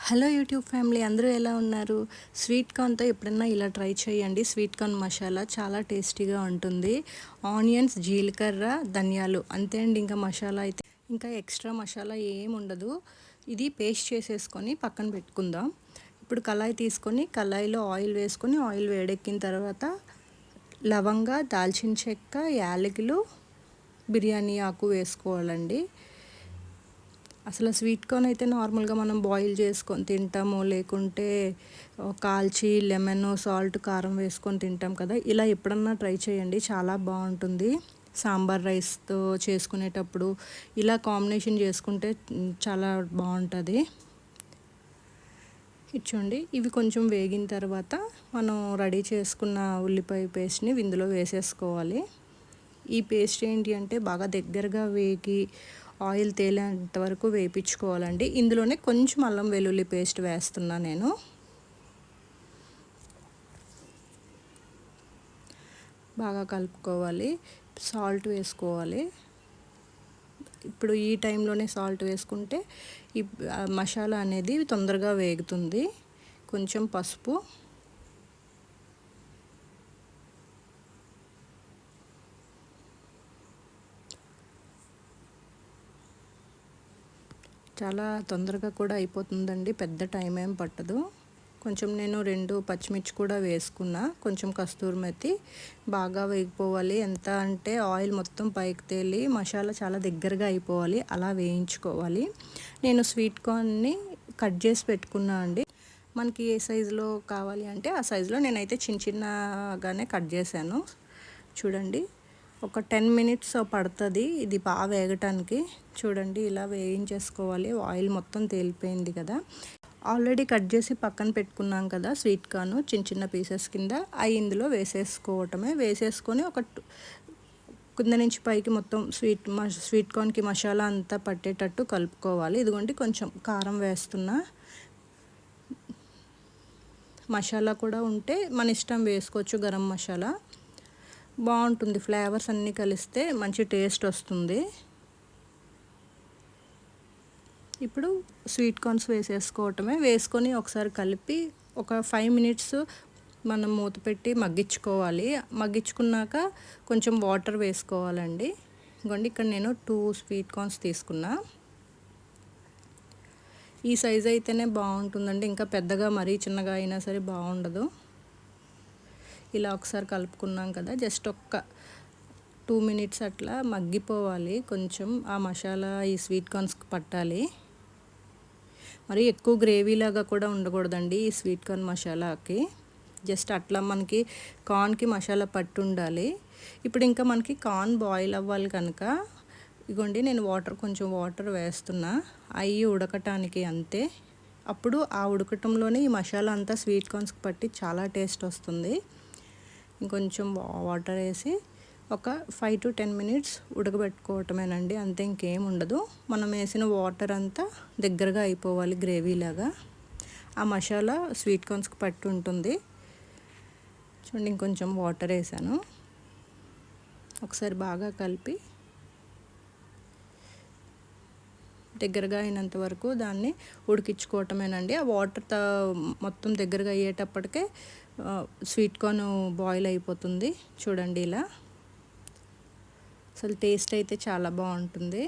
Hello YouTube family, అందరూ ఎలా ఉన్నారు? స్వీట్ కార్న్తో ఎప్పుడన్నా ఇలా ట్రై చేయండి. స్వీట్ కార్న్ మసాలా చాలా టేస్టీగా ఉంటుంది. ఆనియన్స్, జీలకర్ర, ధనియాలు అంతే అండి. ఇంకా మసాలా అయితే ఇంకా ఎక్స్ట్రా మసాలా ఏం ఉండదు. ఇది పేస్ట్ చేసేసుకొని పక్కన పెట్టుకుందాం. ఇప్పుడు కళాయి తీసుకొని కళాయిలో ఆయిల్ వేసుకొని ఆయిల్ వేడెక్కిన తర్వాత లవంగా, దాల్చిన చెక్క, యాలకులు, బిర్యానీ ఆకు వేసుకోవాలండి. అసలు స్వీట్ కార్న్ అయితే నార్మల్గా మనం బాయిల్ చేసుకొని తింటాము, లేకుంటే కాల్చి లెమన్, సాల్ట్, కారం వేసుకొని తింటాం కదా. ఇలా ఎప్పుడన్నా ట్రై చేయండి, చాలా బాగుంటుంది. సాంబార్ రైస్తో చేసుకునేటప్పుడు ఇలా కాంబినేషన్ చేసుకుంటే చాలా బాగుంటుంది. ఇచ్చోండి, ఇవి కొంచెం వేగిన తర్వాత మనం రెడీ చేసుకున్న ఉల్లిపాయ పేస్ట్ని ఇందులో వేసేసుకోవాలి. ఈ పేస్ట్ ఏంటి అంటే బాగా దగ్గరగా వేగి ఆయిల్ తేలేంత వరకు వేయించుకోవాలండి. ఇందులోనే కొంచెం అల్లం వెల్లుల్లి పేస్ట్ వేస్తున్నా నేను. బాగా కలుపుకోవాలి. సాల్ట్ వేసుకోవాలి. ఇప్పుడు ఈ టైంలోనే సాల్ట్ వేసుకుంటే ఈ మసాలా అనేది తొందరగా వేగుతుంది. కొంచెం పసుపు, చాలా తొందరగా కూడా అయిపోతుందండి, పెద్ద టైం ఏం పట్టదు. కొంచెం నేను 2 పచ్చిమిర్చి కూడా వేసుకున్నా. కొంచెం కస్తూరి మెతి. బాగా వేగిపోవాలి. ఎంత అంటే ఆయిల్ మొత్తం పైకి తేలి మసాలా చాలా దగ్గరగా అయిపోవాలి, అలా వేయించుకోవాలి. నేను స్వీట్ కార్న్ని కట్ చేసి పెట్టుకున్నా అండి. మనకి ఏ సైజులో కావాలి అంటే ఆ సైజులో నేనైతే చిన్నగానే కట్ చేశాను. చూడండి, ఒక 10 మినిట్స్ పడుతుంది ఇది బాగా వేగటానికి. చూడండి, ఇలా వేయించేసుకోవాలి. ఆయిల్ మొత్తం తేలిపోయింది కదా. ఆల్రెడీ కట్ చేసి పక్కన పెట్టుకున్నాం కదా స్వీట్ కార్న్, చిన్న చిన్న పీసెస్ కింద, అవి ఇందులో వేసేసుకోవటమే. వేసేసుకొని ఒక కింద నుంచి పైకి మొత్తం స్వీట్ కార్న్కి మసాలా అంతా పట్టేటట్టు కలుపుకోవాలి. ఇదిగోండి, కొంచెం కారం వేస్తున్నా. మసాలా కూడా ఉంటే మన ఇష్టం వేసుకోవచ్చు, గరం మసాలా. బాగుంటుంది, ఫ్లేవర్స్ అన్నీ కలిస్తే మంచి టేస్ట్ వస్తుంది. ఇప్పుడు స్వీట్ కార్న్స్ వేసేసుకోవటమే. వేసుకొని ఒకసారి కలిపి ఒక 5 మినిట్స్ మనం మూత పెట్టి మగ్గించుకోవాలి. మగ్గించుకున్నాక కొంచెం వాటర్ వేసుకోవాలండి. ఇంకోండి, ఇక్కడ నేను 2 స్వీట్ కార్న్స్ తీసుకున్నా. ఈ సైజ్ అయితేనే బాగుంటుందండి, ఇంకా పెద్దగా మరీ చిన్నగా అయినా సరే బాగుండదు. ఇలా ఒకసారి కలుపుకున్నాం కదా, జస్ట్ ఒక్క 2 మినిట్స్ అట్లా మగ్గిపోవాలి. కొంచెం ఆ మసాలా ఈ స్వీట్ కార్న్స్కి పట్టాలి. మరి ఎక్కువ గ్రేవీలాగా కూడా ఉండకూడదండి ఈ స్వీట్ కార్న్ మసాలాకి. జస్ట్ అట్లా మనకి కార్న్కి మసాలా పట్టు ఉండాలి. ఇప్పుడు ఇంకా మనకి కార్న్ బాయిల్ అవ్వాలి కనుక ఇగోండి, నేను కొంచెం వాటర్ వేస్తున్నా, అవి ఉడకటానికి అంతే. అప్పుడు ఆ ఉడకటంలోనే ఈ మసాలా అంతా స్వీట్ కార్న్స్కి పట్టి చాలా టేస్ట్ వస్తుంది. ఇంకొంచెం వాటర్ వేసి ఒక 5 to 10 మినిట్స్ ఉడకబెట్టుకోవటమేనండి, అంతే, ఇంకేం ఉండదు. మనం వేసిన వాటర్ అంతా దగ్గరగా అయిపోవాలి, గ్రేవీలాగా. ఆ మసాలా స్వీట్ కార్న్స్కి పట్టి ఉంటుంది. చూడండి, ఇంకొంచెం వాటర్ వేసాను. ఒకసారి బాగా కలిపి దగ్గరగా అయినంత వరకు దాన్ని ఉడికించుకోవటమేనండి. ఆ వాటర్ మొత్తం దగ్గరగా అయ్యేటప్పటికే స్వీట్ కార్న్ బాయిల్ అయిపోతుంది. చూడండి, ఇలా అసలు టేస్ట్ అయితే చాలా బాగుంటుంది.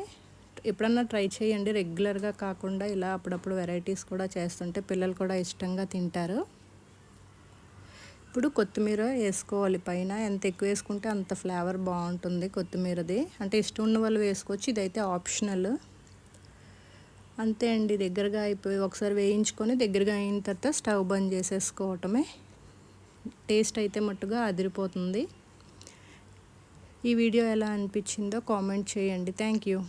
ఎప్పుడన్నా ట్రై చేయండి, రెగ్యులర్గా కాకుండా ఇలా అప్పుడప్పుడు వెరైటీస్ కూడా చేస్తుంటే పిల్లలు కూడా ఇష్టంగా తింటారు. ఇప్పుడు కొత్తిమీర వేసుకోవాలి పైన. ఎంత ఎక్కువ వేసుకుంటే అంత ఫ్లేవర్ బాగుంటుంది కొత్తిమీరది. అంటే ఇష్టం ఉన్న వాళ్ళు వేసుకోవచ్చు, ఇదైతే ఆప్షనల్. అంతే అండి, దగ్గరగా అయిపోయి ఒకసారి వేయించుకొని దగ్గరగా అయిన తర్వాత స్టవ్ బంద్ చేసేసుకోవటమే. టేస్ట్ అయితే మట్టుగా అదిరిపోతుంది. ఈ వీడియో ఎలా అనిపించిందో కామెంట్ చేయండి. Thank you.